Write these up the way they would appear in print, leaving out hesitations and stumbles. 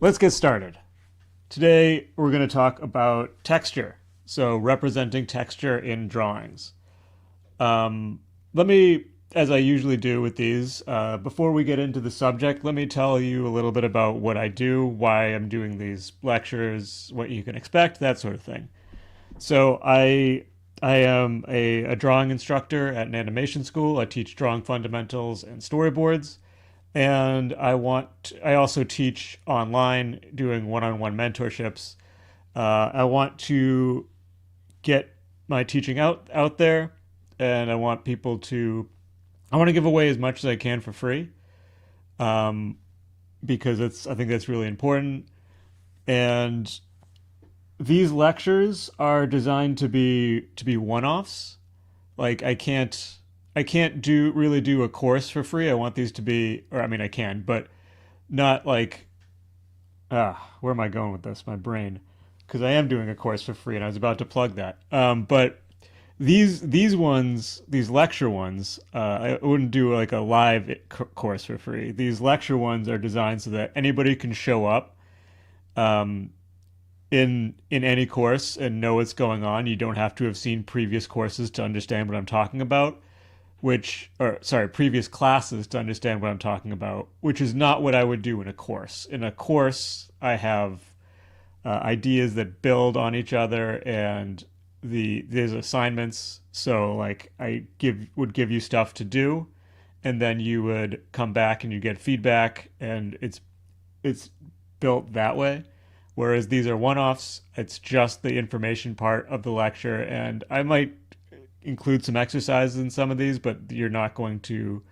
Let's get started. Today, we're going to talk about texture. So, representing texture in drawings. Let me, as I usually do with these, before we get into the subject, let me tell you a little bit about what I do, why I'm doing these lectures, what you can expect, that sort of thing. So, I am a drawing instructor at an animation school. I teach drawing fundamentals and storyboards. And I also teach online doing one-on-one mentorships. I want to get my teaching out there, and I want to give away as much as I can for free, um, because I think that's really important. And these lectures are designed to be one-offs. Like I can't do a course for free. I want these to be, or I mean I can, but not like where am I going with this? My brain, because I am doing a course for free, and I was about to plug that. But these lecture ones, I wouldn't do like a live course for free. These lecture ones are designed so that anybody can show up um, in any course and know what's going on. You don't have to have seen previous courses to understand what I'm talking about. Previous classes to understand what I'm talking about, which is not what I would do in a course. In a course, I have ideas that build on each other, and there's assignments. So like would give you stuff to do, and then you would come back and you get feedback, and it's built that way. Whereas these are one-offs, it's just the information part of the lecture, and I might include some exercises in some of these, but you're not going to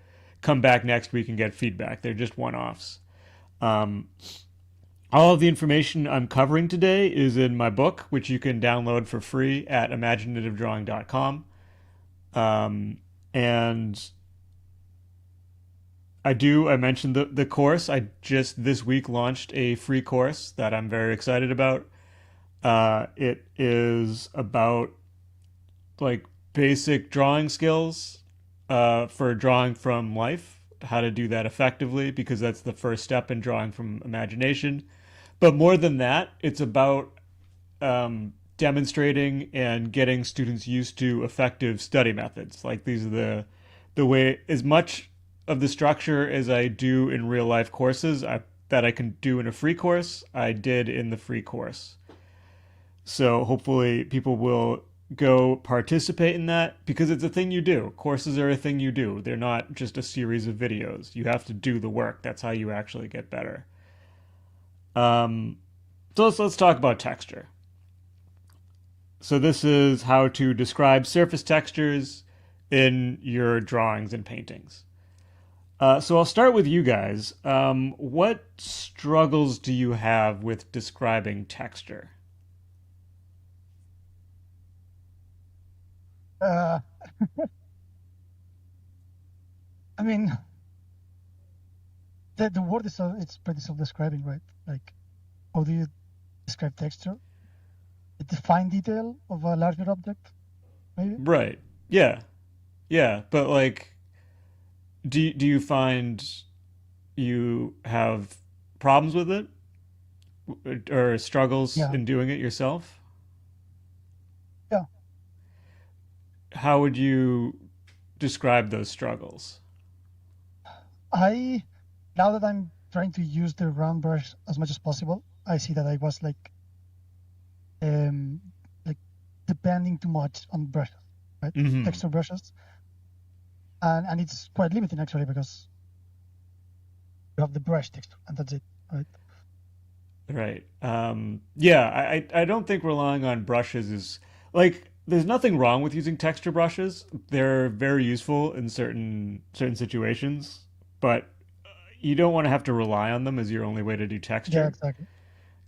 come back next week and get feedback. They're just one-offs. Um, all of the information I'm covering today is in my book, which you can download for free at imaginativedrawing.com. And I mentioned the course. I just this week launched a free course that I'm very excited about. It is about like basic drawing skills for drawing from life, how to do that effectively, because that's the first step in drawing from imagination. But more than that, it's about demonstrating and getting students used to effective study methods. Like these are the way as much of the structure as I do in real life courses that I can do in a free course, I did in the free course. So hopefully people will go participate in that because it's a thing you do. Courses are a thing you do. They're not just a series of videos. You have to do the work. That's how you actually get better. Um, so let's talk about texture. So this is how to describe surface textures in your drawings and paintings. So I'll start with you guys. What struggles do you have with describing texture? Uh, I mean, the word is it's pretty self-describing, right? Like, how do you describe texture? The fine detail of a larger object, maybe? Right. Yeah. Yeah. But like, do you find you have problems with it or struggles Yeah, in doing it yourself? yeah. How would you describe those struggles? I Now that I'm trying to use the round brush as much as possible, I see that I was um like depending too much on brushes, right? Hmm. Texture brushes, and it's quite limiting actually because you have the brush texture and that's it, right? Right. Yeah, I don't think relying on brushes is like there's nothing wrong with using texture brushes. They're very useful in certain situations, but you don't want to have to rely on them as your only way to do Yeah, texture exactly.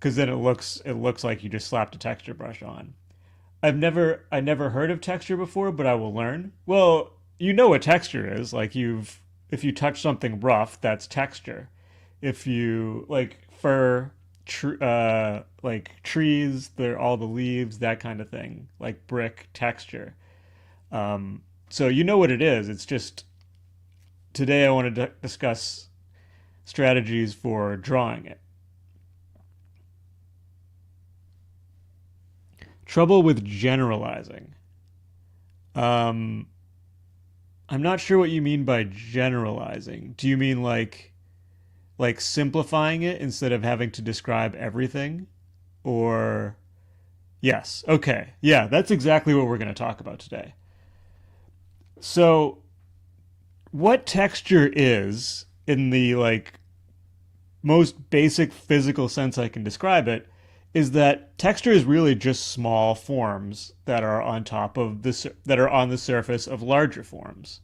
because then it looks like you just slapped a texture brush on. I never heard of texture before, but I will learn. Well, you know what texture is. Like you've if you touch something rough, that's texture. If you like fur, like trees, they're all the leaves, that kind of thing. Like brick texture. So you know what it is. It's just today I want to discuss strategies for drawing it. Trouble with generalizing. Um, I'm not sure what you mean by generalizing. Do you mean like simplifying it instead of having to describe everything? Or yes, okay. Yeah, that's exactly what we're going to talk about today. So, what texture is in the most basic physical sense I can describe it is that texture is really just small forms that are on top of this that are on the surface of larger forms.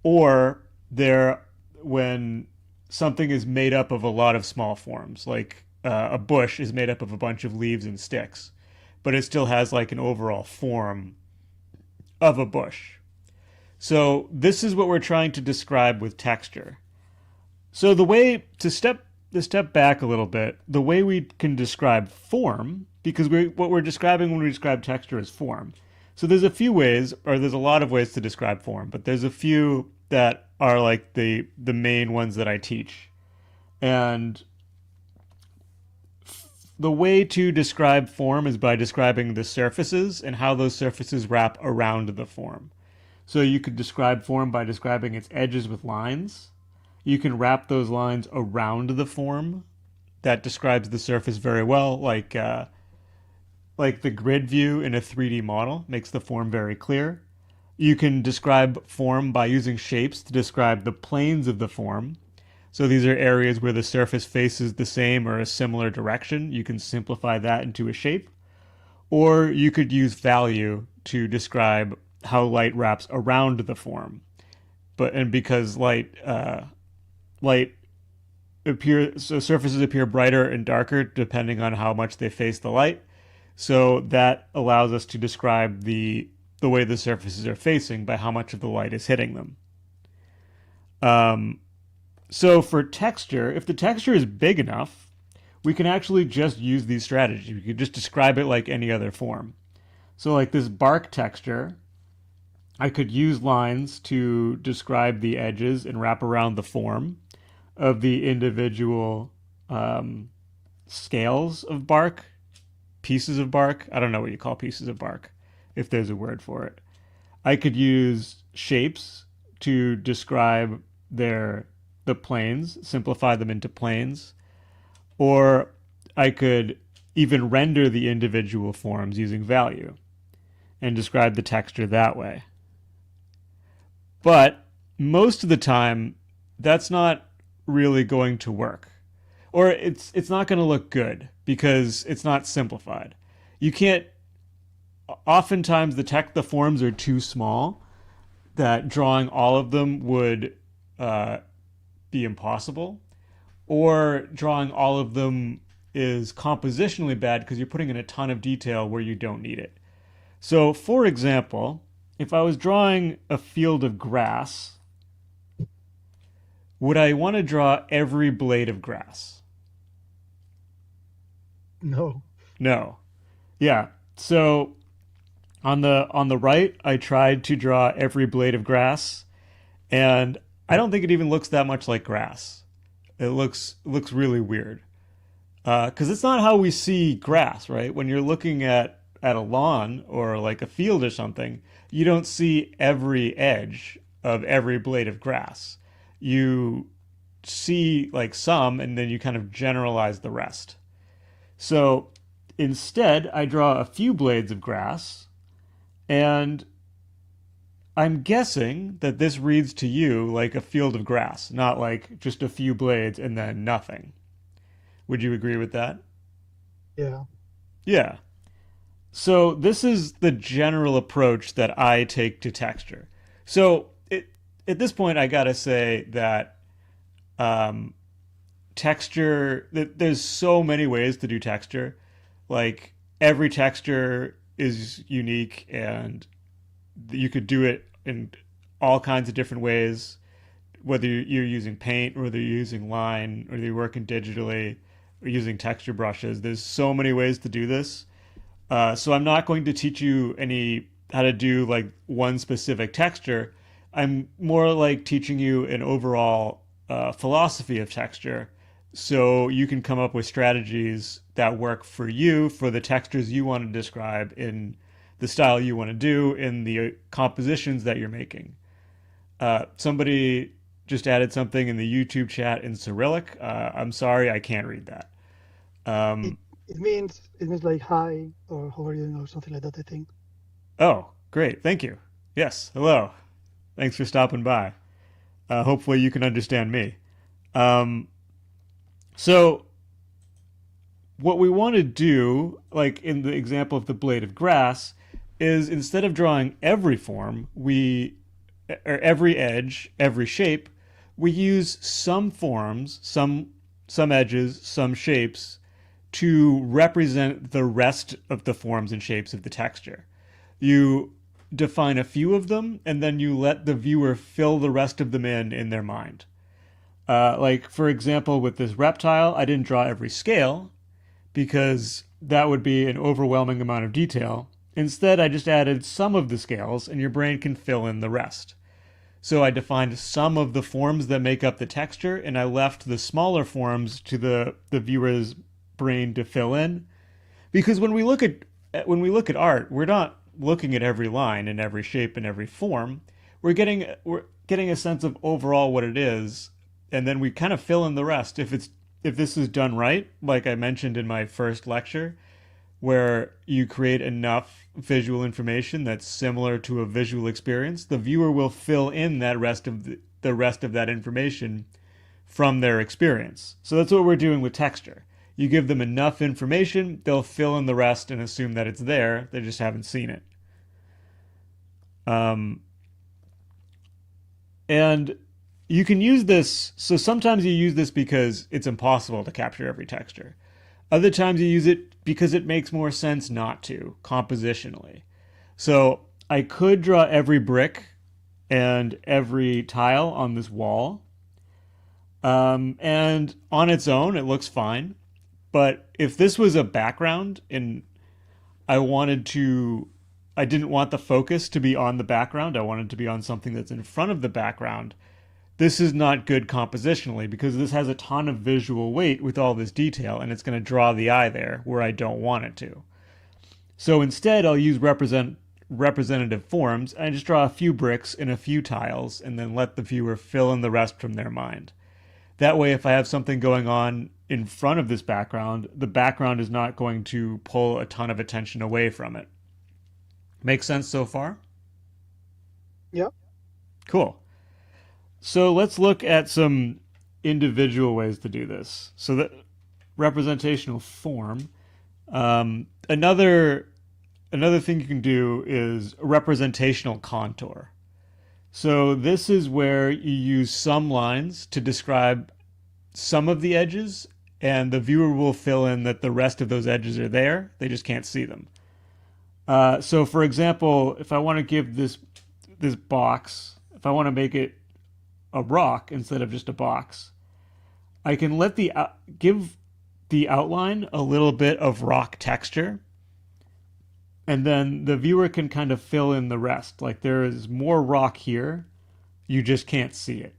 Or they're when something is made up of a lot of small forms, like a bush is made up of a bunch of leaves and sticks, but it still has like an overall form of a bush. So this is what we're trying to describe with texture. So the step back a little bit, the way we can describe form, because what we're describing when we describe texture is form. So there's a few ways, or there's a lot of ways to describe form, but there's a few that are like the main ones that I teach. And the way to describe form is by describing the surfaces and how those surfaces wrap around the form. So you could describe form by describing its edges with lines. You can wrap those lines around the form. That describes the surface very well, like the grid view in a 3D model makes the form very clear. You can describe form by using shapes to describe the planes of the form. So these are areas where the surface faces the same or a similar direction. You can simplify that into a shape. Or you could use value to describe how light wraps around the form. And because light so surfaces appear brighter and darker depending on how much they face the light. So that allows us to describe the way the surfaces are facing by how much of the light is hitting them. So for texture, if the texture is big enough, we can actually just use these strategies. We could just describe it like any other form. So like this bark texture, I could use lines to describe the edges and wrap around the form of the individual scales of bark, pieces of bark. I don't know what you call pieces of bark, if there's a word for it. I could use shapes to describe the planes, simplify them into planes, or I could even render the individual forms using value and describe the texture that way. But most of the time, that's not really going to work. Or it's not going to look good because it's not simplified. You can't oftentimes the forms are too small that drawing all of them would be impossible, or drawing all of them is compositionally bad because you're putting in a ton of detail where you don't need it. So for example, if I was drawing a field of grass, would I want to draw every blade of grass? No. No. Yeah. So on the right, I tried to draw every blade of grass, and I don't think it even looks that much like grass. It looks really weird because it's not how we see grass, right? When you're looking at a lawn or like a field or something, you don't see every edge of every blade of grass. You see like some, and then you kind of generalize the rest. So instead, I draw a few blades of grass, and I'm guessing that this reads to you like a field of grass, not like just a few blades and then nothing. Would you agree with that? Yeah. Yeah. So this is the general approach that I take to texture. So at this point, I gotta say that um, there's so many ways to do texture. Like every texture is unique, and you could do it in all kinds of different ways, whether you're using paint, or whether you're using line, or you're working digitally, or using texture brushes. There's so many ways to do this. So I'm not going to teach you how to do like one specific texture. I'm more like teaching you an overall philosophy of texture so you can come up with strategies that work for you, for the textures you want to describe in the style you want to do, in the compositions that you're making. Somebody just added something in the YouTube chat in Cyrillic. I'm sorry, I can't read that. It Um, it means like hi or how are you or something like that, I think. oh, great. Thank you. Yes. Hello. Thanks for stopping by. Hopefully, you can understand me. Um, so, what we want to do, like in the example of the blade of grass, is instead of drawing every form, or every edge, every shape, we use some forms, some edges, some shapes to represent the rest of the forms and shapes of the texture. You define a few of them, and then you let the viewer fill the rest of them in their mind. Like, for example, with this reptile, I didn't draw every scale because that would be an overwhelming amount of detail. Instead, I just added some of the scales, and your brain can fill in the rest. So I defined some of the forms that make up the texture, and I left the smaller forms to the viewer's brain to fill in. Because when we look at art, we're not looking at every line and every shape and every form. We're getting a sense of overall what it is, and then we kind of fill in the rest. If this is done right, like I mentioned in my first lecture, where you create enough visual information that's similar to a visual experience, the viewer will fill in that the rest of that information from their experience. So that's what we're doing with texture. You give them enough information, they'll fill in the rest and assume that it's there. They just haven't seen it. Um, and you can use this. So sometimes you use this because it's impossible to capture every texture. Other times you use it because it makes more sense not to, compositionally. So I could draw every brick and every tile on this wall. And on its own, it looks fine. But if this was a background and I wanted to, I didn't want the focus to be on the background, I wanted to be on something that's in front of the background, this is not good compositionally because this has a ton of visual weight with all this detail and it's going to draw the eye there where I don't want it to. So instead, I'll use representative forms. I just draw a few bricks and a few tiles and then let the viewer fill in the rest from their mind. That way, if I have something going on in front of this background, the background is not going to pull a ton of attention away from it. Make sense so far? Yeah. Cool. So let's look at some individual ways to do this. So that representational form. Another thing you can do is representational contour. So this is where you use some lines to describe some of the edges, and the viewer will fill in that the rest of those edges are there. They just can't see them. So for example, if I want to give this box, if I want to make it a rock instead of just a box, I can give the outline a little bit of rock texture, and then the viewer can kind of fill in the rest. Like there is more rock here, you just can't see it.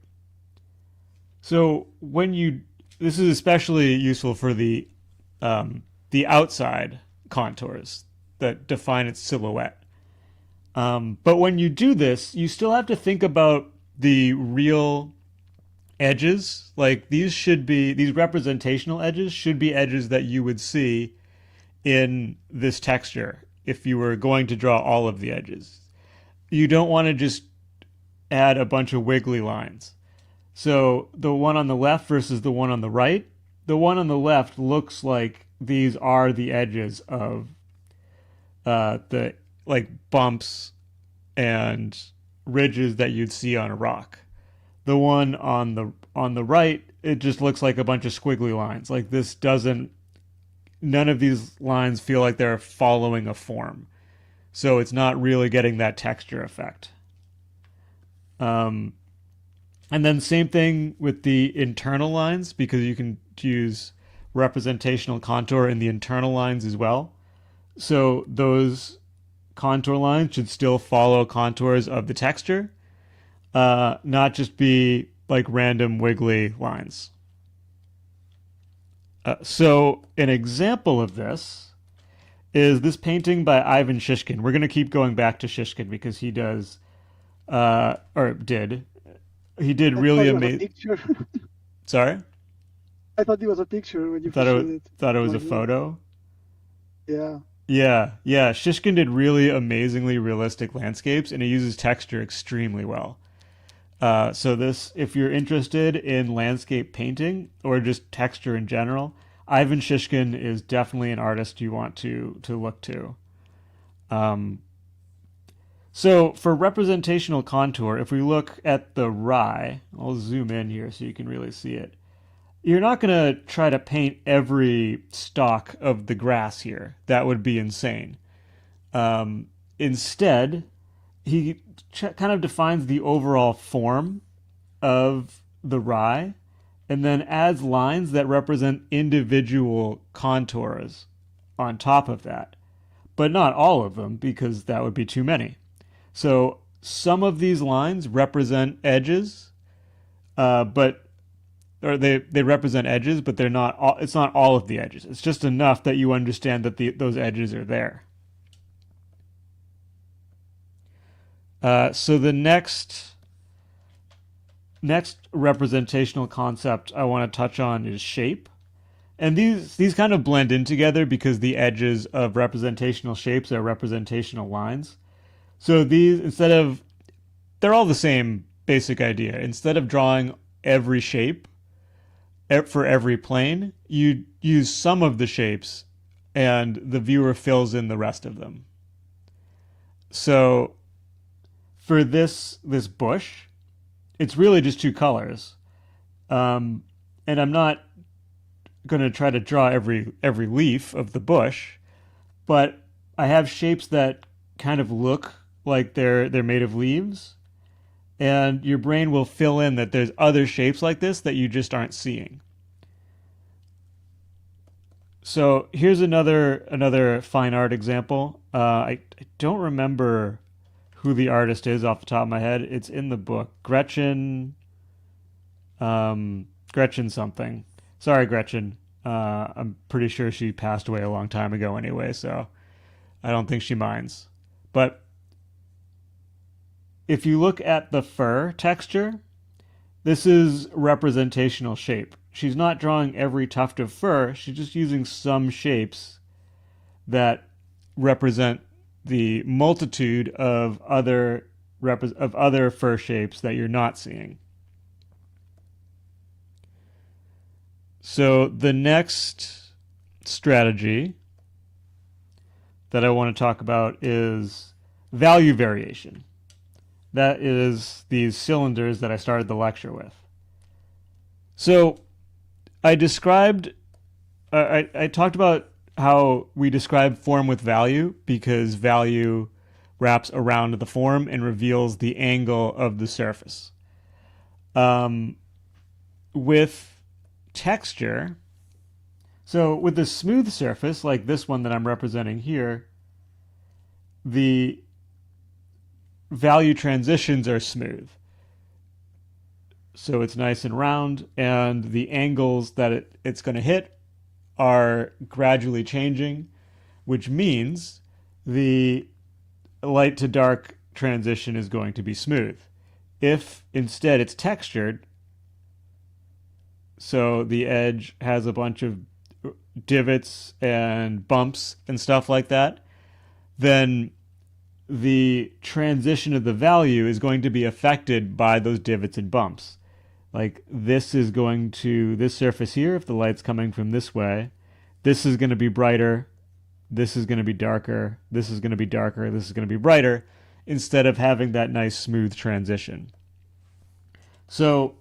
So this is especially useful for the outside contours that define its silhouette. But when you do this, you still have to think about the real edges. Like these representational edges should be edges that you would see in this texture if you were going to draw all of the edges. You don't want to just add a bunch of wiggly lines. So the one on the left versus the one on the right, the one on the left looks like these are the edges of the like bumps and ridges that you'd see on a rock. The one on the right, it just looks like a bunch of squiggly lines. Like none of these lines feel like they're following a form. So it's not really getting that texture effect. And then same thing with the internal lines, because you can use representational contour in the internal lines as well. So those contour lines should still follow contours of the texture, not just be like random wiggly lines. So an example of this is this painting by Ivan Shishkin. We're going to keep going back to Shishkin because he does, or did, he did I thought really it was a amazing. picture. Sorry, I thought it was a picture when you thought first it was, showed it. thought it I'm was a like, what? photo. Yeah. Yeah, yeah. Shishkin did really amazingly realistic landscapes, and he uses texture extremely well. So this, if you're interested in landscape painting or just texture in general, Ivan Shishkin is definitely an artist you want to look to. Um, so for representational contour, if we look at the rye, I'll zoom in here so you can really see it. You're not going to try to paint every stalk of the grass here. That would be insane. Instead, he kind of defines the overall form of the rye and then adds lines that represent individual contours on top of that, but not all of them because that would be too many. So some of these lines represent edges, but or they represent edges, but they're not all, it's not all of the edges. It's just enough that you understand that those edges are there. So the next representational concept I want to touch on is shape. And these kind of blend in together because the edges of representational shapes are representational lines. So these, instead of, they're all the same basic idea. Instead of drawing every shape for every plane, you use some of the shapes and the viewer fills in the rest of them. So for this bush, it's really just two colors. And I'm not going to try to draw every leaf of the bush, but I have shapes that kind of look like they're made of leaves, and your brain will fill in that there's other shapes like this that you just aren't seeing. So here's another fine art example. I don't remember who the artist is off the top of my head. It's in the book. Gretchen something. Sorry, Gretchen. I'm pretty sure she passed away a long time ago anyway, so I don't think she minds. But if you look at the fur texture, this is representational shape. She's not drawing every tuft of fur, she's just using some shapes that represent the multitude of other fur shapes that you're not seeing. So the next strategy that I want to talk about is value variation. That is these cylinders that I started the lecture with. So I described, I talked about how we describe form with value because value wraps around the form and reveals the angle of the surface. With texture, so with a smooth surface like this one that I'm representing here, the value transitions are smooth. So it's nice and round, and the angles that it's going to hit are gradually changing, which means the light to dark transition is going to be smooth. If instead it's textured, so the edge has a bunch of divots and bumps and stuff like that, then the transition of the value is going to be affected by those divots and bumps. Like this surface here, if the light's coming from this way, this is going to be brighter, this is going to be darker, this is going to be darker, this is going to be brighter, instead of having that nice smooth transition. So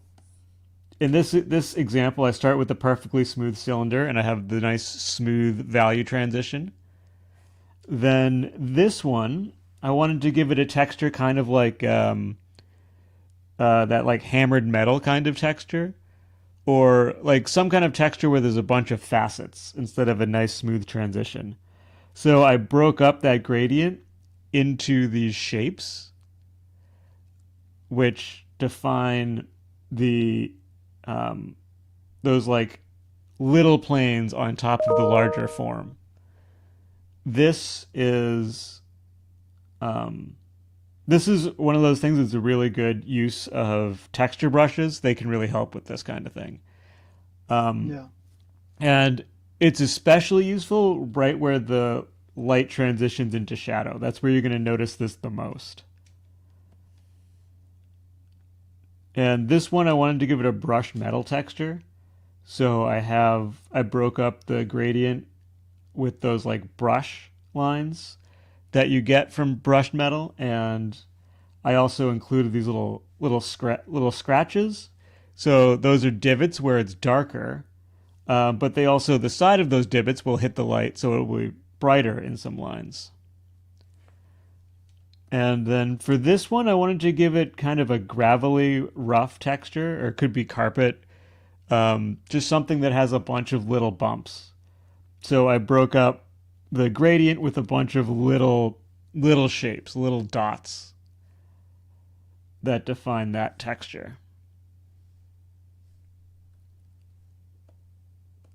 in this example, I start with the perfectly smooth cylinder and I have the nice smooth value transition. Then this one, I wanted to give it a texture kind of like that like hammered metal kind of texture, or like some kind of texture where there's a bunch of facets instead of a nice smooth transition. So I broke up that gradient into these shapes, which define the those like little planes on top of the larger form. This is um, this is one of those things that's a really good use of texture brushes. They can really help with this kind of thing. Um, Yeah. and it's especially useful right where the light transitions into shadow. That's where you're going to notice this the most. And this one, I wanted to give it a brushed metal texture. So I broke up the gradient with those like brush lines that you get from brushed metal, and I also included these little scratches. So those are divots where it's darker, but they also the side of those divots will hit the light, so it will be brighter in some lines. And then for this one, I wanted to give it kind of a gravelly, rough texture, or it could be carpet, just something that has a bunch of little bumps. So I broke up the gradient with a bunch of little shapes, little dots that define that texture.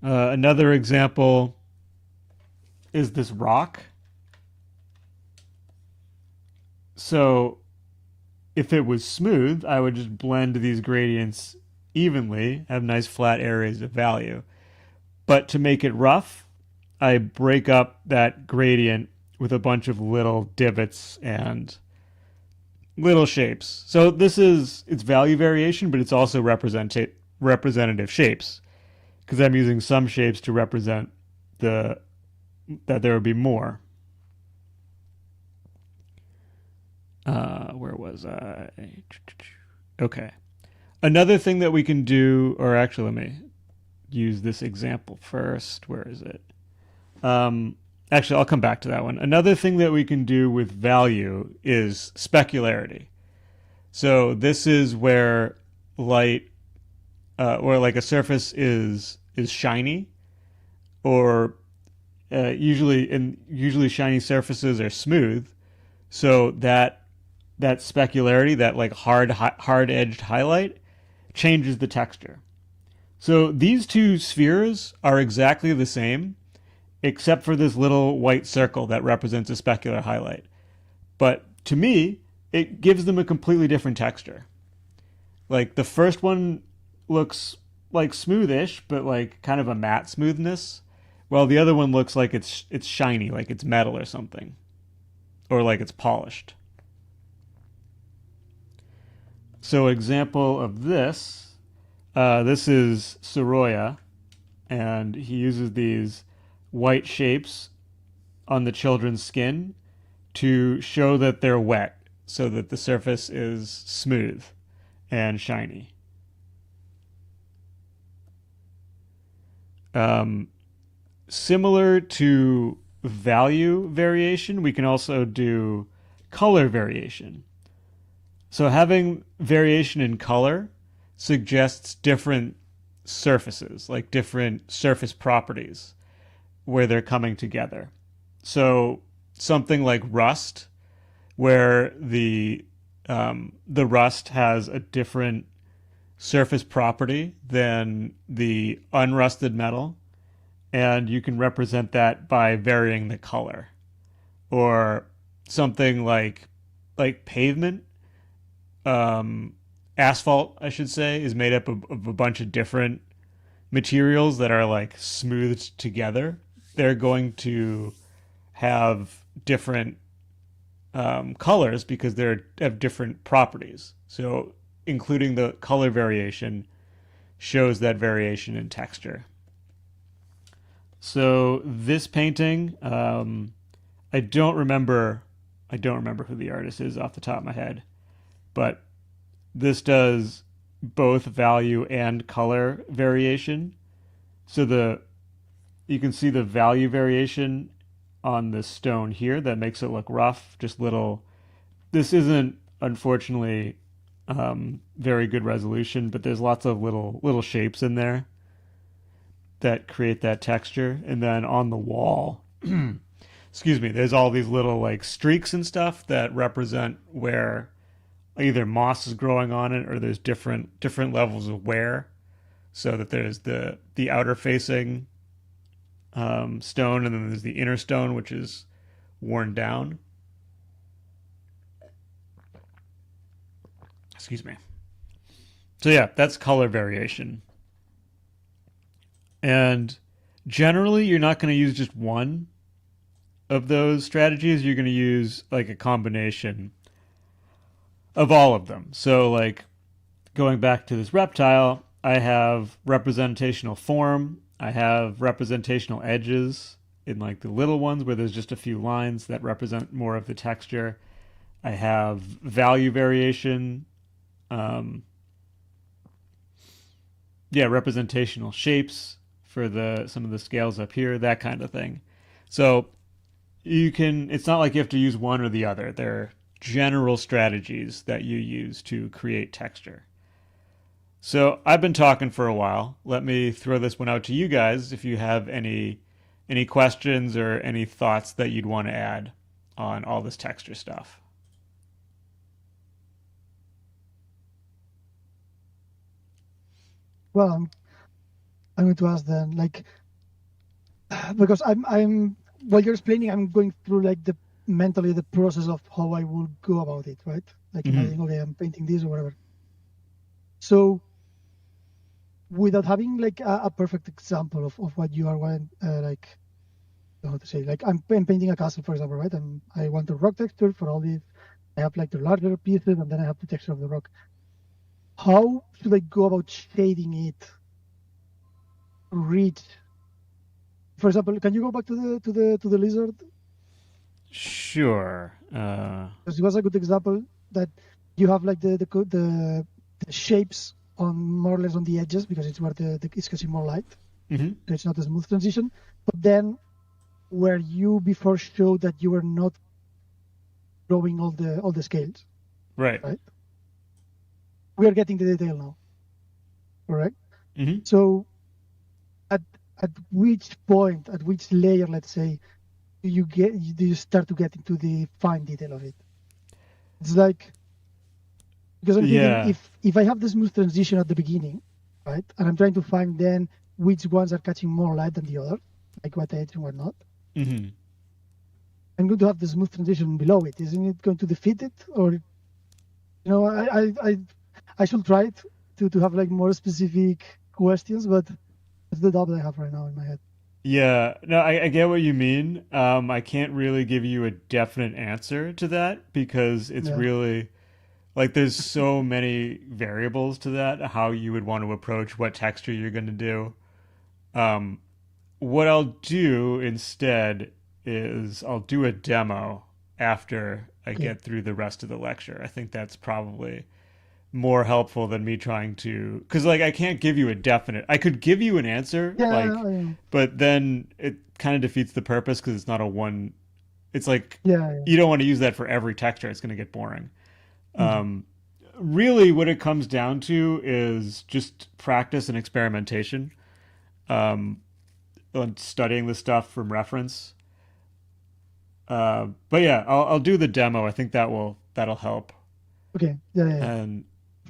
Another example is this rock. So if it was smooth, I would just blend these gradients evenly, have nice flat areas of value. But to make it rough, I break up that gradient with a bunch of little divots and little shapes. So it's value variation, but it's also representative shapes because I'm using some shapes to represent the that there would be more. Where was I? Okay. Another thing that we can do, or actually, let me use this example first. Where is it? Actually, I'll come back to that one. Another thing that we can do with value is specularity. So this is where light, or like a surface is shiny, or usually shiny surfaces are smooth. So that specularity, that like hard edged highlight, changes the texture. So these two spheres are exactly the same, except for this little white circle that represents a specular highlight. But to me, it gives them a completely different texture. Like the first one looks like smoothish, but like kind of a matte smoothness, while the other one looks like it's shiny, like it's metal or something, or like it's polished. So example of this, this is Soroya, and he uses these white shapes on the children's skin to show that they're wet, so that the surface is smooth and shiny. Um, Similar to value variation, we can also do color variation. So having variation in color suggests different surfaces, like different surface properties where they're coming together. So something like rust, where the rust has a different surface property than the unrusted metal, and you can represent that by varying the color. Or something like pavement, um, asphalt, I should say, is made up of a bunch of different materials that are like smoothed together. They're going to have different colors because they have different properties. So including the color variation shows that variation in texture. So this painting, I don't remember. I don't remember who the artist is off the top of my head, but this does both value and color variation. So you can see the value variation on the stone here that makes it look rough, just little. This isn't unfortunately very good resolution, but there's lots of little shapes in there that create that texture. And then on the wall, excuse me, there's all these little like streaks and stuff that represent where either moss is growing on it or there's different levels of wear. so that there's the outer facing stone, and then there's the inner stone, which is worn down. Excuse me. So yeah, that's color variation. And generally, you're not going to use just one of those strategies. You're going to use like a combination of all of them. So like going back to this reptile, I have representational form, I have representational edges in like the little ones where there's just a few lines that represent more of the texture. I have value variation, um, yeah, representational shapes for the some of the scales up here, that kind of thing. So you can, it's not like you have to use one or the other. They're general strategies that you use to create texture. So I've been talking for a while. Let me throw this one out to you guys if you have any questions or any thoughts that you'd want to add on all this texture stuff. Well, I'm going to ask then, like, because I'm while you're explaining, I'm going through like the mentally the process of how I will go about it, right? Like imagining, okay, I'm painting this or whatever. So without having like a perfect example of what you are like, how to say, like I'm painting a castle, for example, right? And I want the rock texture for all the, I have like the larger pieces, and then I have the texture of the rock. How should I go about shading it to reach? For example, can you go back to the lizard? Sure. Because it was a good example that you have like the shapes on more or less on the edges because it's where it's catching more light. Mm-hmm. So it's not a smooth transition. But then where you before showed that you were not drawing all the scales. Right. We are getting the detail now. Correct? Mm-hmm. So at which point, at which layer, let's say, do you start to get into the fine detail of it? It's like, because I'm thinking if I have the smooth transition at the beginning, right, and I'm trying to find then which ones are catching more light than the other, like what edge and what not. Mm-hmm. I'm going to have the smooth transition below it. Isn't it going to defeat it? Or, I should try it to have like more specific questions, but it's the doubt I have right now in my head. Yeah, no, I get what you mean. I can't really give you a definite answer to that because it's really like there's so many variables to that, how you would want to approach what texture you're going to do. What I'll do instead is I'll do a demo after I get through the rest of the lecture. I think that's probably more helpful than me trying to, because like I can't give you a definite, I could give you an answer, but then it kind of defeats the purpose because it's not a one, it's like you don't want to use that for every texture. It's going to get boring. Really what it comes down to is just practice and experimentation, on studying the stuff from reference. But yeah, I'll do the demo. I think that'll help. Okay. And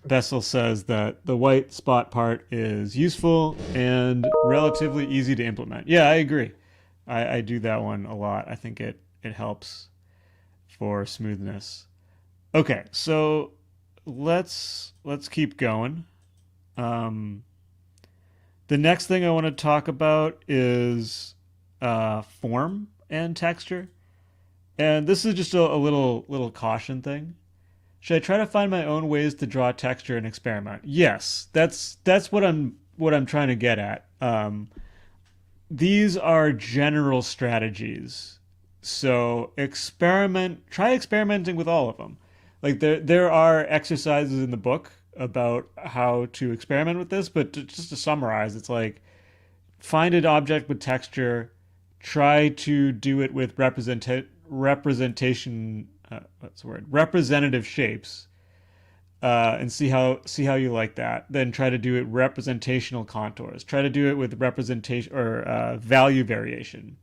Bessel says that the white spot part is useful and relatively easy to implement. Yeah, I agree. I do that one a lot. I think it helps for smoothness. Okay, so let's keep going. The next thing I want to talk about is form and texture. And this is just a little caution thing. Should I try to find my own ways to draw texture and experiment? Yes, that's what I'm trying to get at. These are general strategies, so try experimenting with all of them. Like there are exercises in the book about how to experiment with this, but just to summarize, it's like find an object with texture, try to do it with representation what's the word, representative shapes, and see how you like that. Then try to do it representational contours. Try to do it with representation or value variation,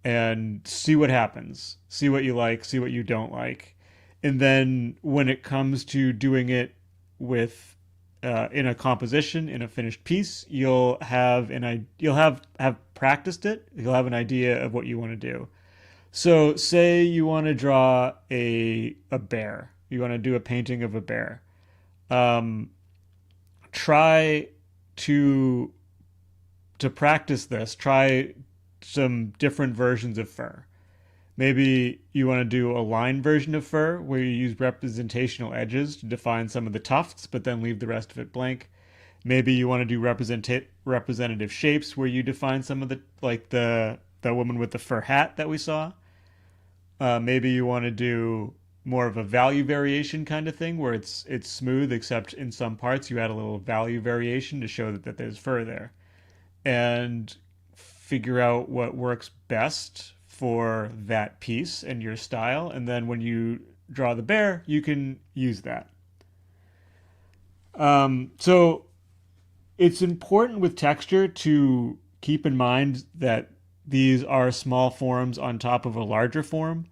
and see what happens. See what you like. See what you don't like. And then when it comes to doing it with in a composition, in a finished piece, you'll have practiced it. You'll have an idea of what you want to do. So, say you want to draw a bear. You want to do a painting of a bear. Um, Try to practice this. Try some different versions of fur. Maybe you want to do a line version of fur where you use representational edges to define some of the tufts, but then leave the rest of it blank. Maybe you want to do representative shapes where you define some of the, like the woman with the fur hat that we saw. Maybe you want to do more of a value variation kind of thing where it's smooth, except in some parts you add a little value variation to show that there's fur there. And figure out what works best for that piece and your style. And then when you draw the bear, you can use that. So it's important with texture to keep in mind that these are small forms on top of a larger form,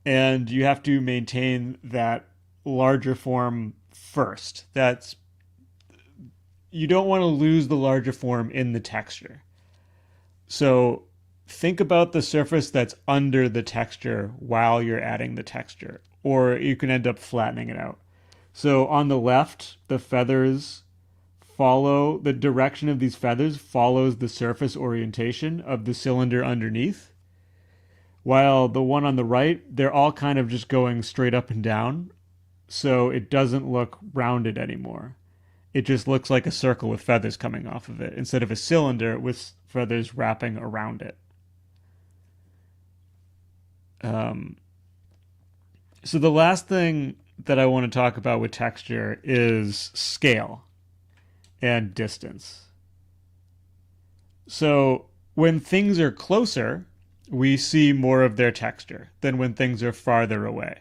and you have to maintain that larger form first. That's You don't want to lose the larger form in the texture. So think about the surface that's under the texture while you're adding the texture, or you can end up flattening it out. So on the left, the feathers follow the direction of these feathers follows the surface orientation of the cylinder underneath. While the one on the right, they're all kind of just going straight up and down, so it doesn't look rounded anymore. It just looks like a circle with feathers coming off of it instead of a cylinder with feathers wrapping around it. So the last thing that I want to talk about with texture is scale and distance. So when things are closer, we see more of their texture than when things are farther away.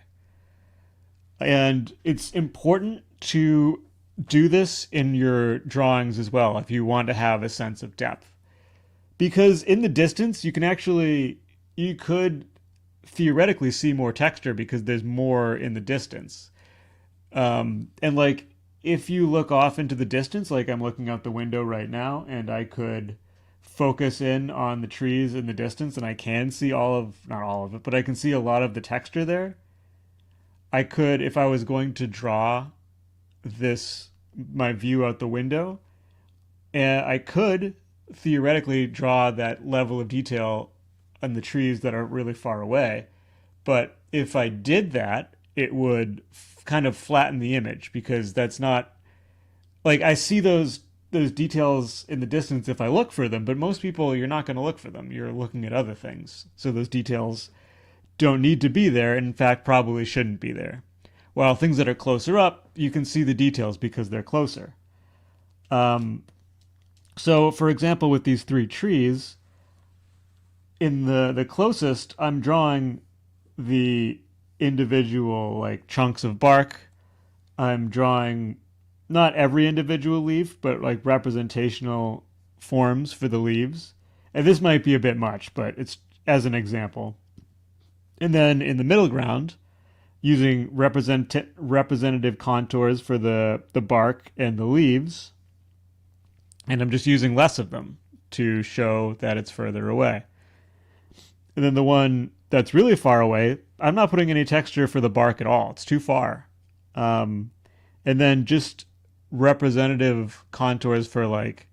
And it's important to do this in your drawings as well if you want to have a sense of depth. Because in the distance, you could theoretically see more texture because there's more in the distance. And like, if you look off into the distance, like I'm looking out the window right now, and I could focus in on the trees in the distance, and I can see not all of it, but I can see a lot of the texture there. I could, if I was going to draw my view out the window, and I could theoretically draw that level of detail on the trees that are really far away. But if I did that, it would kind of flatten the image, because that's not, like, I see those details in the distance if I look for them, but most people, you're not going to look for them. You're looking at other things. So those details don't need to be there. In fact, probably shouldn't be there. While things that are closer up, you can see the details because they're closer. So, for example, with these three trees, in the closest, I'm drawing the individual, like, chunks of bark. I'm drawing not every individual leaf, but like representational forms for the leaves. And this might be a bit much, but it's as an example. And then in the middle ground, using representative contours for the bark and the leaves. And I'm just using less of them to show that it's further away. And then the one that's really far away, I'm not putting any texture for the bark at all. It's too far. And then just representative contours for like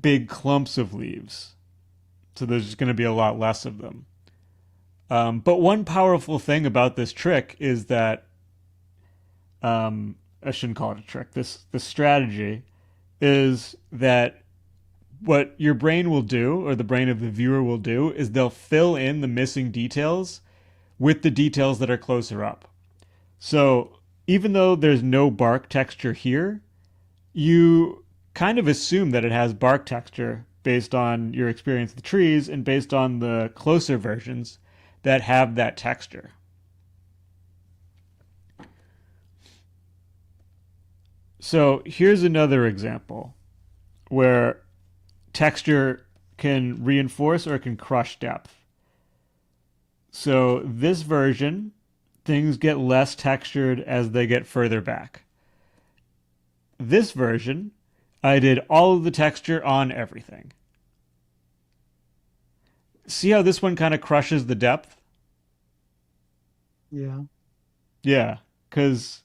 big clumps of leaves. So there's just going to be a lot less of them. But one powerful thing about this trick is that, I shouldn't call it a trick, this strategy is that what your brain will do, or the brain of the viewer will do, is they'll fill in the missing details with the details that are closer up. So even though there's no bark texture here, you kind of assume that it has bark texture based on your experience with the trees and based on the closer versions that have that texture. So here's another example where texture can reinforce or can crush depth. So this version, things get less textured as they get further back. this version, I did all of the texture on everything. See how this one kind of crushes the depth? Yeah. Yeah, because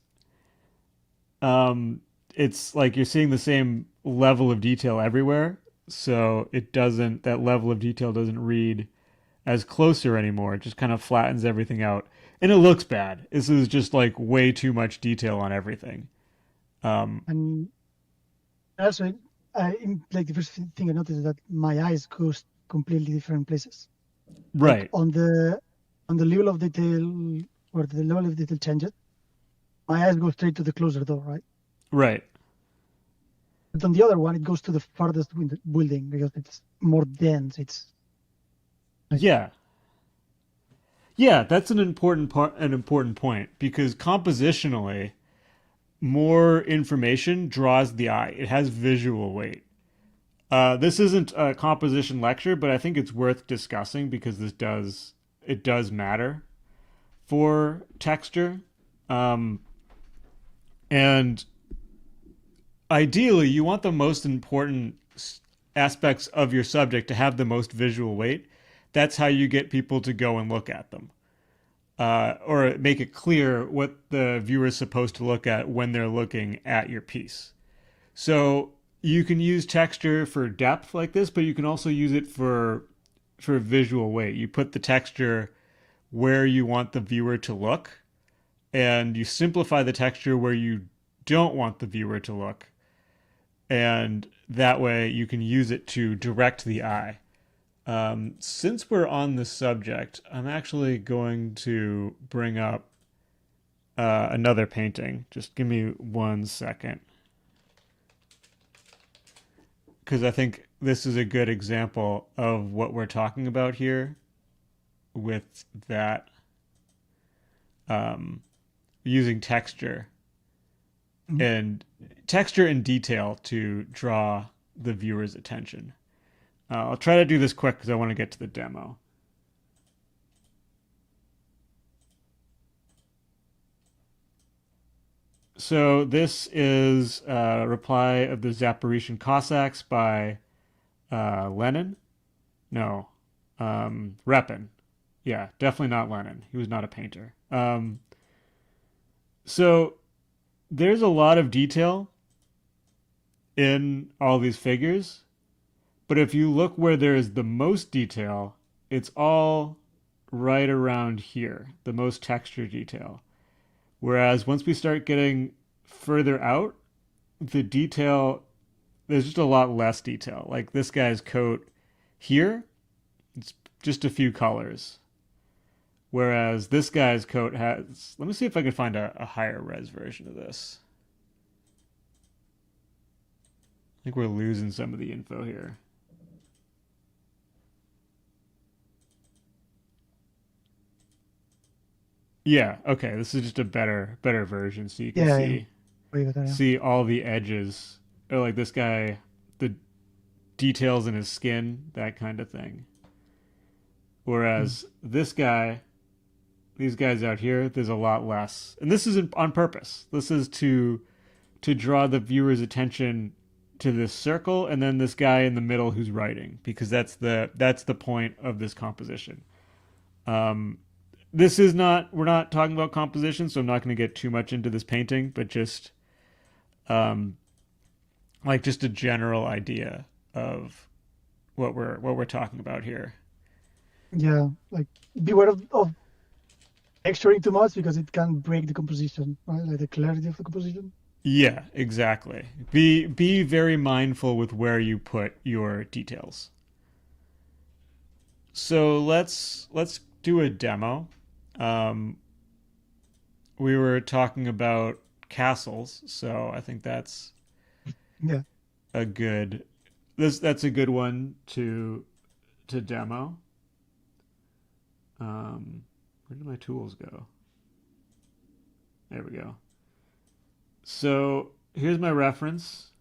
um, it's like you're seeing the same level of detail everywhere, so it doesn't, that level of detail doesn't read as closer anymore. It just kind of flattens everything out. And it looks bad. This is just like way too much detail on everything. Um, And also, like the first thing I noticed is that my eyes go completely different places. Like right, on the level of detail or the level of detail changes, my eyes go straight to the closer door, right? right. But on the other one, it goes to the farthest building because it's more dense. It's like, Yeah. Yeah, that's an important part, an important point because compositionally, more information draws the eye. It has visual weight. This isn't a composition lecture, but I think it's worth discussing because it does matter for texture. Um, and ideally, you want the most important aspects of your subject to have the most visual weight. That's how you get people to go and look at them. Or make it clear what the viewer is supposed to look at when they're looking at your piece. So you can use texture for depth like this, but you can also use it for visual weight. You put the texture where you want the viewer to look, and you simplify the texture where you don't want the viewer to look. And that way you can use it to direct the eye. Since we're on the subject, I'm actually going to bring up another painting. Just give me 1 second. Because I think this is a good example of what we're talking about here with that um, using mm, and texture and detail to draw the viewer's attention. I'll try to do this quick because I want to get to the demo. So this is a reply of the Zaporizhian Cossacks by Lenin. No, Repin. Yeah, definitely not Lenin. He was not a painter. So there's a lot of detail in all these figures, but if you look where there is the most detail, it's all right around here, the most texture detail. Whereas once we start getting further out, the detail, there's just a lot less detail. Like this guy's coat here, it's just a few colors. Whereas this guy's coat has, let me see if I can find a higher res version of this. I think we're losing some of the info here. Yeah, okay, this is just a better version so you can yeah, yeah, way better. Yeah. see all the edges. Or like this guy, the details in his skin, that kind of thing. Mm. Whereas this guy, these guys out here, there's a lot less. And this is on purpose. This is to draw the viewer's attention to this circle and then this guy in the middle who's writing because that's the point of this composition. Um, this is not we're not talking about composition, so I'm not going to get too much into this painting, but just um, like just a general idea of what we're talking about here. Yeah, like beware of texturing too much because it can break the composition, right? Like the clarity of the composition. Yeah, exactly. Be very mindful with where you put your details. So let's do a demo. Um, we were talking about castles, so I think Yeah. a good that's a good one to demo. Where did my tools go? There we go. So here's my reference,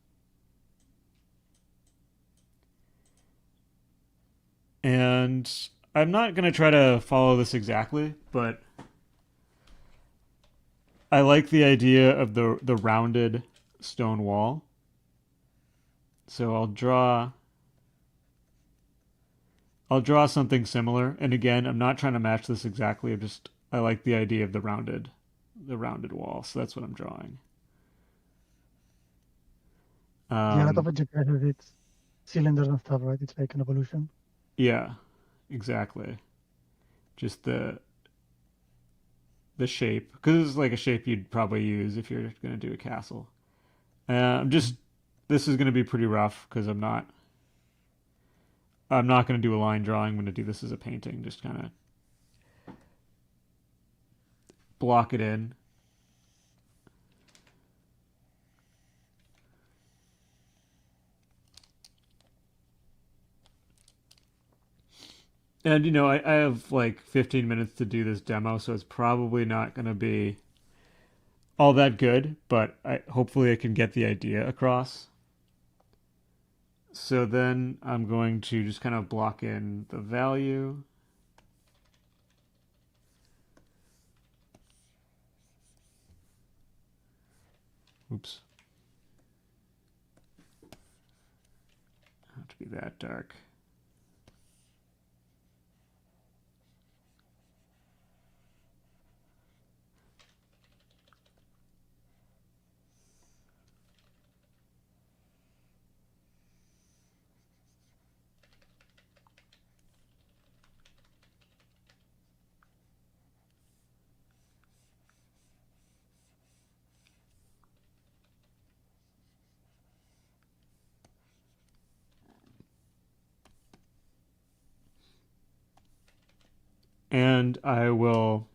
and I'm not gonna try to follow this exactly, but I like the idea of the rounded stone wall. So I'll draw something similar. And again, I'm not trying to match this exactly. I like the idea of the rounded wall. So that's what I'm drawing. Yeah, a lot of Um, education, it's cylinders and stuff, right? It's like an evolution. yeah, exactly. Just the shape, because it's like a shape you'd probably use if you're going to do a castle. I'm just This is going to be pretty rough because I'm not going to do a line drawing. I'm going to do this as a painting. Just kind of block it in. And I have like 15 minutes to do this demo, so it's probably not going to be all that good, but hopefully I can get the idea across. So then I'm going to just kind of block in the value. Oops. Not to be that dark. And I will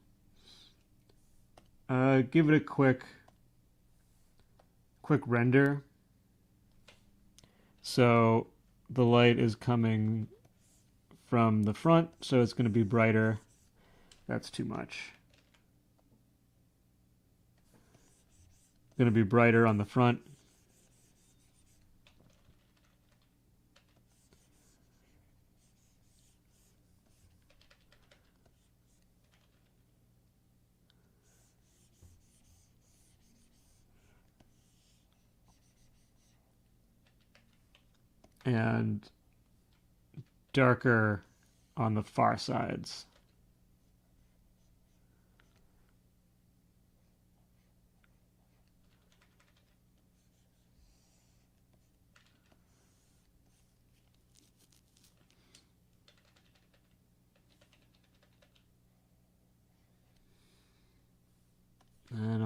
give it a quick render. So the light is coming from the front, so it's going to be brighter. That's too much. It's going to be brighter on the front. And darker on the far sides. And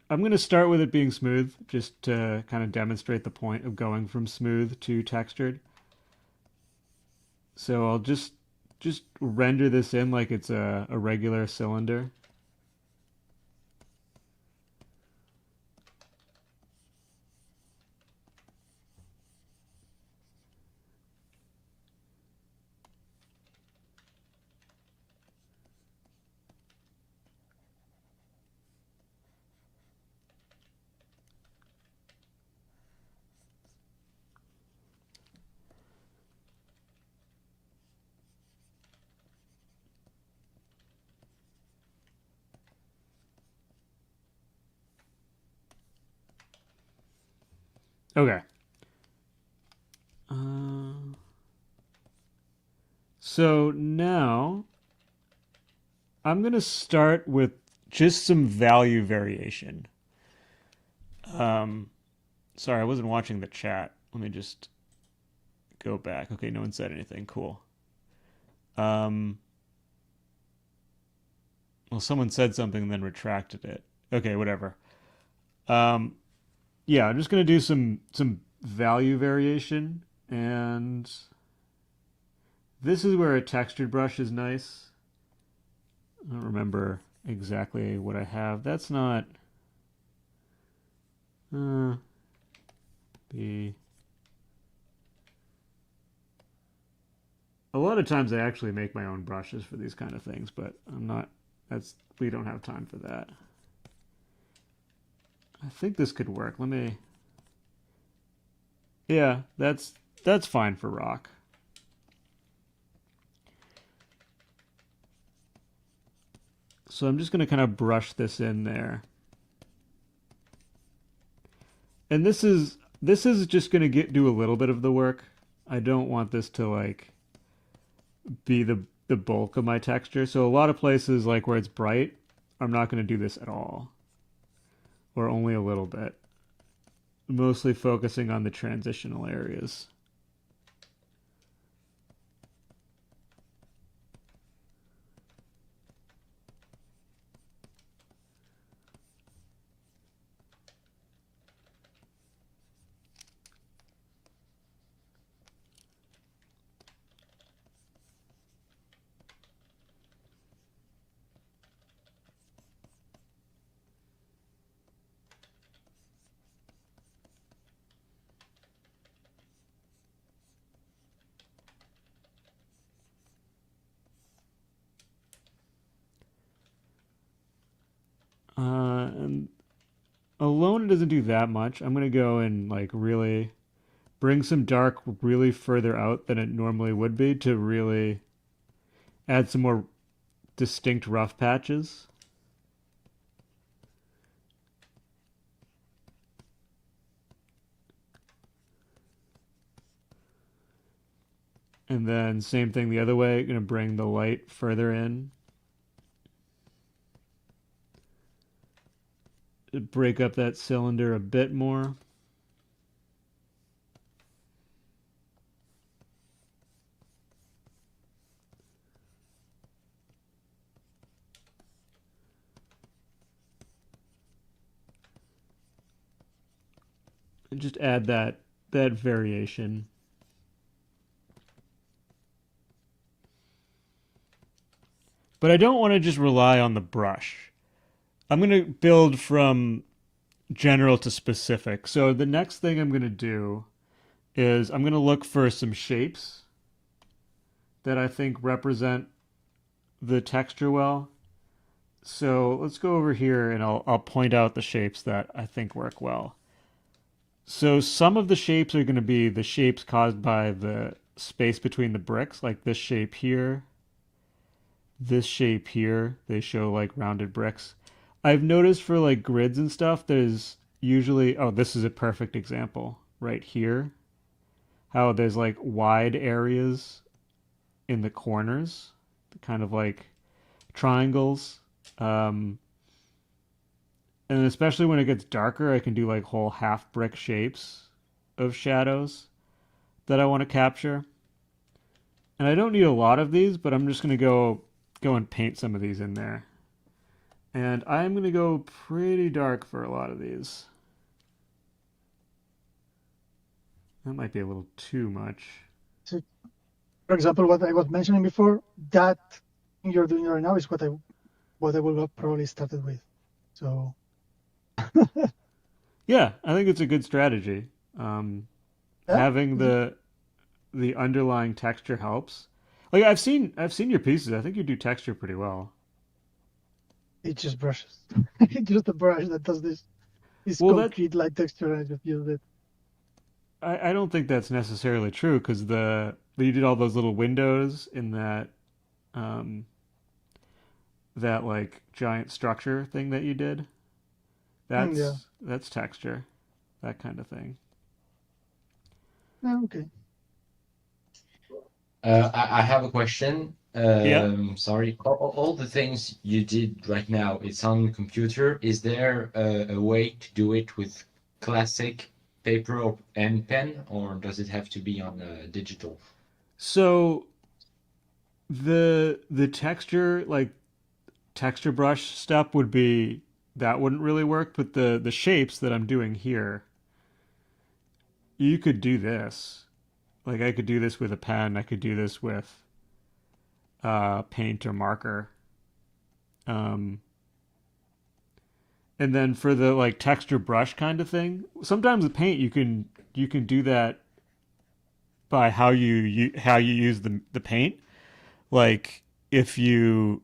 I'm going to start with it being smooth just to kind of demonstrate the point of going from smooth to textured. So I'll just render this in like it's a regular cylinder. Okay. So now I'm going to start with just some value variation. Um, Sorry, I wasn't watching the chat. Let me just go back. Okay, no one said anything. Cool. Um, well, someone said something and then retracted it. Okay, whatever. Um, yeah, I'm just gonna do some value variation, and this is where a textured brush is nice. I don't remember exactly what I have. That's not. Be a lot of times I actually make my own brushes for these kind of things, but I'm not. We don't have time for that. I think this could work. Let me. Yeah, that's fine for rock. So I'm just going to kind of brush this in there. And this is just gonna get do a little bit of the work. I don't want this to like be the bulk of my texture. So a lot of places like where it's bright, I'm not gonna do this at all, or only a little bit. Mostly focusing on the transitional areas. And alone it doesn't do that much. I'm gonna go and like really bring some dark really further out than it normally would be to really add some more distinct rough patches. And then same thing the other way, gonna bring the light further in. Break up that cylinder a bit more. And just add that variation. But I don't want to just rely on the brush. I'm going to build from general to specific. So the next thing I'm going to do is I'm going to look for some shapes that I think represent the texture well. So let's go over here and I'll point out the shapes that I think work well. So some of the shapes are going to be the shapes caused by the space between the bricks, like this shape here, this shape here. They show like rounded bricks. I've noticed for like grids and stuff, there's usually, oh, this is a perfect example right here. How there's like wide areas in the corners, kind of like triangles. Um, and especially when it gets darker, I can do like whole half brick shapes of shadows that I want to capture. And I don't need a lot of these, but I'm just going to go and paint some of these in there. And I'm going to go pretty dark for a lot of these. That might be a little too much. So, for example, what I was mentioning before, that thing you're doing right now is what I will have probably started with. So Yeah, I think it's a good strategy. yeah, Having the underlying texture helps. Like I've seen your pieces. I think you do texture pretty well. it just brushes. It's just a brush that does this Well, that concrete light texture, and I just use it. I don't think that's necessarily true because the you did all those little windows in um that like giant structure thing that you did. Yeah. That's texture, that kind of thing. Yeah, okay. I have a question. Yeah. Sorry, all the things you did right now, it's on computer. Is there a way to do it with classic paper or and pen, or does it have to be on digital? So the texture like texture brush step would be that wouldn't really work, but the shapes that I'm doing here, you could do this. Like I could do this with a pen. I could do this with paint or marker. Um, and then for the like texture brush kind of thing, sometimes with paint you can do that by how you use the paint. Like if you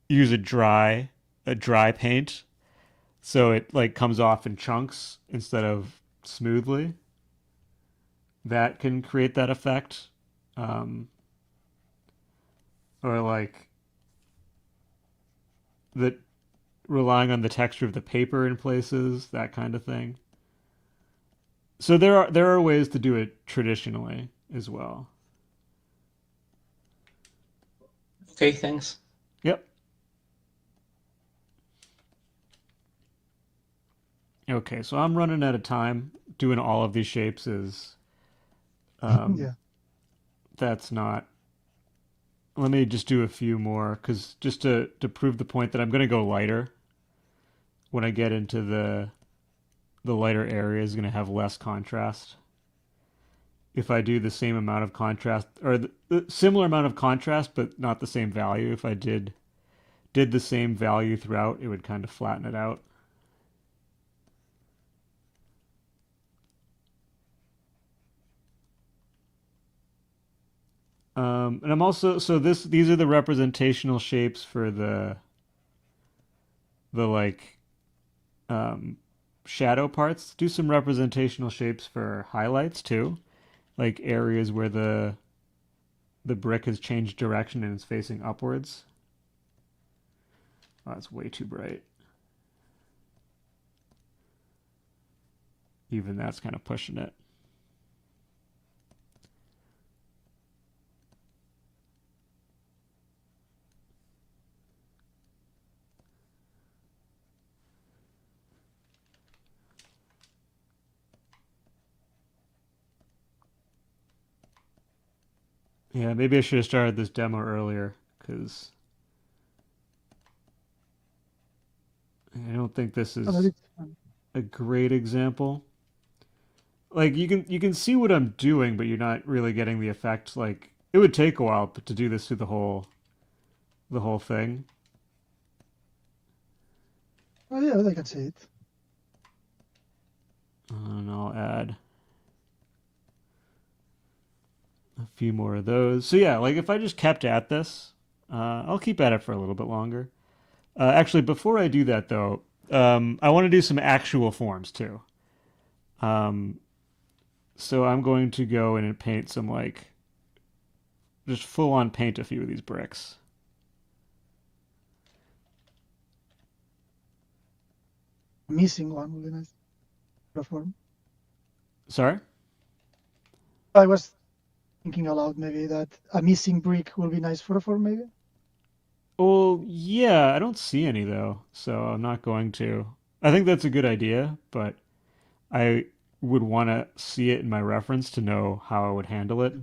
use a dry paint, so it like comes off in chunks instead of smoothly. That can create that effect. Um, or like the relying on the texture of the paper in places, that kind of thing. So there are ways to do it traditionally as well. Okay, thanks. Yep. Okay, so I'm running out of time. Doing all of these shapes is um, Yeah. that's not. Let me just do a few more because just to prove the point that I'm going to go lighter when I get into the lighter area is going to have less contrast. If I do the same amount of contrast or the similar amount of contrast but not the same value, if I did the same value throughout, it would kind of flatten it out. And I'm also so these are the representational shapes for the like um, shadow parts. Do some representational shapes for highlights too, like areas where the brick has changed direction and is facing upwards. Oh, that's way too bright. Even that's kind of pushing it. Yeah, maybe I should have started this demo earlier because I don't think this Oh, but is it's fun. a great example. Like you can see what I'm doing, but you're not really getting the effect. Like it would take a while to do this through the whole thing. Oh, yeah, I can see it. And I'll add a few more of those. So yeah, like if I just kept at this, I'll keep at it for a little bit longer. Actually, before I do that though, I want to do some actual forms too. Um, so I'm going to go in and paint some like just full on paint a few of these bricks. Missing one would be nice for a form. Sorry. I was thinking aloud maybe that a missing brick will be nice for a form maybe. Well, yeah, I don't see any though, so I'm not going to. I think that's a good idea, but I would want to see it in my reference to know how I would handle it.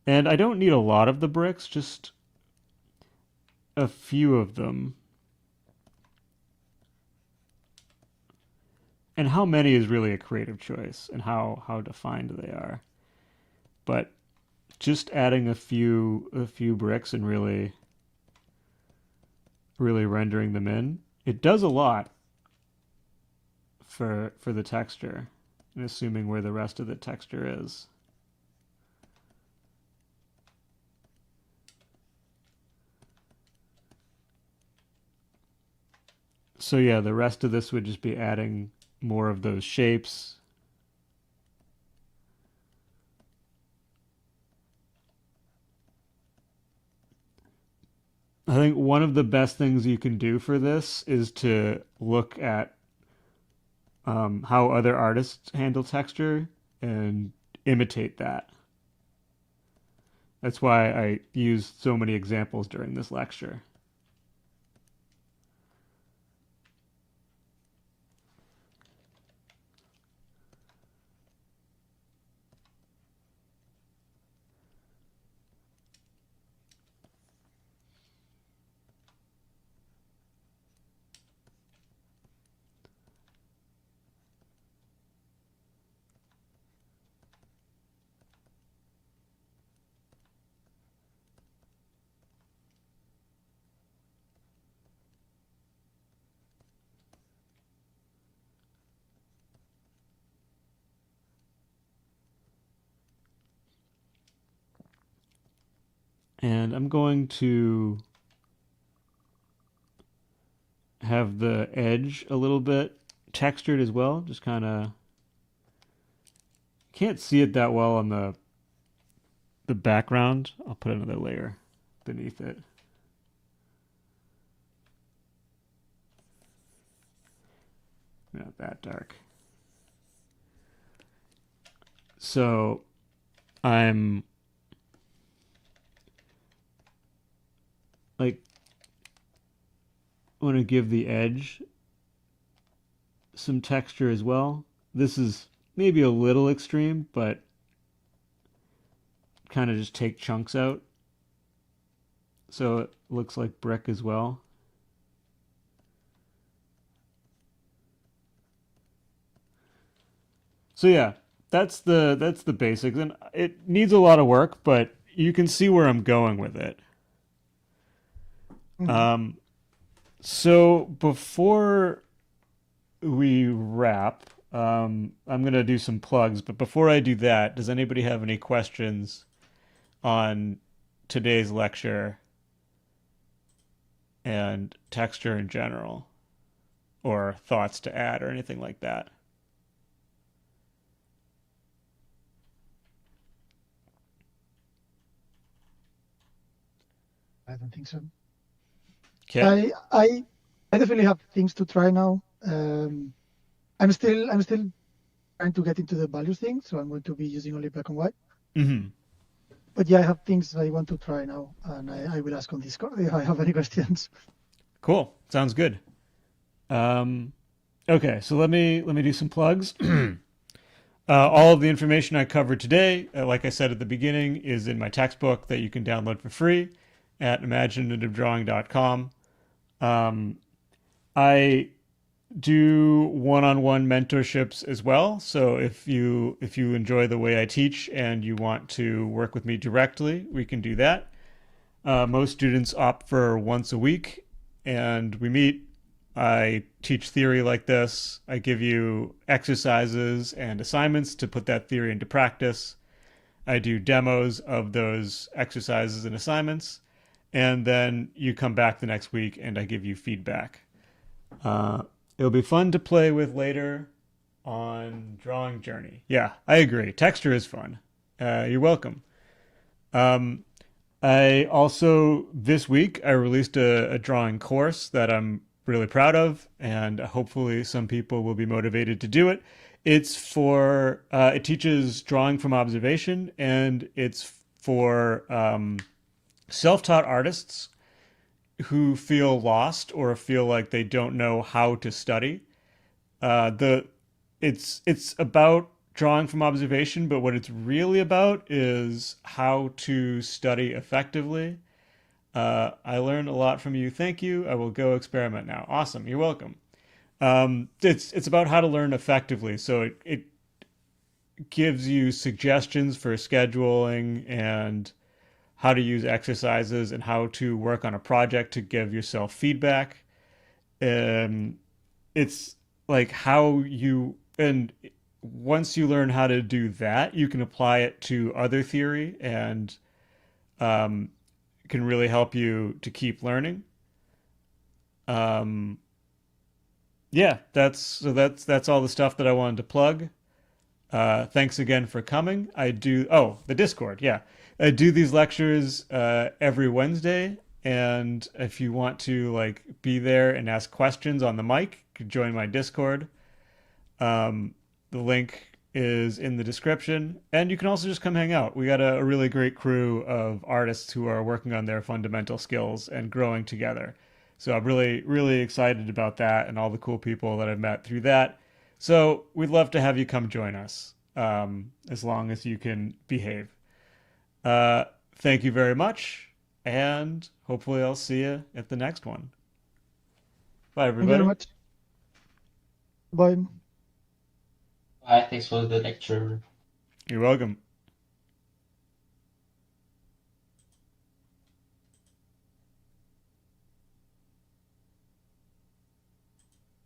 And I don't need a lot of the bricks, just a few of them. And how many is really a creative choice and how defined they are. But just adding a few bricks and really rendering them in, it does a lot for the texture and assuming where the rest of the texture is. So yeah, the rest of this would just be adding more of those shapes. I think one of the best things you can do for this is to look at how other artists handle texture and imitate that. That's why I used so many examples during this lecture. And I'm going to have the edge a little bit textured as well. Just kind of can't see it that well on the background. I'll put another layer beneath it. Not that dark. So I'm like, I want to give the edge some texture as well. This is maybe a little extreme, but kind of just take chunks out so it looks like brick as well. So yeah, that's the basics, and it needs a lot of work, but you can see where I'm going with it. Mhm. So before we wrap, I'm gonna do some plugs, but before I do that, does anybody have any questions on today's lecture and texture in general, or thoughts to add, or anything like that? I don't think so. Okay. I definitely have things to try now. I'm still trying to get into the values thing, so I'm going to be using only black and white. Mm-hmm. But yeah, I have things I want to try now, and I will ask on Discord if I have any questions. Cool. Sounds good. Um, okay, so let me do some plugs. All of the information I covered today, like I said at the beginning, is in my textbook that you can download for free at imaginativedrawing.com. Um, I do one-on-one mentorships as well. So if you enjoy the way I teach and you want to work with me directly, we can do that. Most students opt for once a week, and we meet. I teach theory like this. I give you exercises and assignments to put that theory into practice. I do demos of those exercises and assignments, and then you come back the next week and I give you feedback. Uh, it'll be fun to play with later on Drawing Journey. Yeah, I agree. Texture is fun. You're welcome. Um, I also, this week, I released a drawing course that I'm really proud of, and hopefully some people will be motivated to do it. It teaches drawing from observation, and it's for self-taught artists who feel lost or feel like they don't know how to study. The it's about drawing from observation, but what it's really about is how to study effectively. I learned a lot from you. Thank you. I will go experiment now. Awesome. You're welcome. It's about how to learn effectively. So it gives you suggestions for scheduling and how to use exercises and how to work on a project to give yourself feedback. Um, it's like how you and once you learn how to do that, you can apply it to other theory and um, can really help you to keep learning. Um, yeah, that's all the stuff that I wanted to plug. Thanks again for coming. The Discord. Yeah, I do these lectures every Wednesday, and if you want to like be there and ask questions on the mic, you can join my Discord. Um, the link is in the description, and you can also just come hang out. We got a really great crew of artists who are working on their fundamental skills and growing together. So I'm really, really excited about that and all the cool people that I've met through that. So we'd love to have you come join us, as long as you can behave. Uh, Thank you very much, and hopefully I'll see you at the next one. Bye, Thank you very everybody. much. Bye. Bye, thanks for the lecture. You're welcome.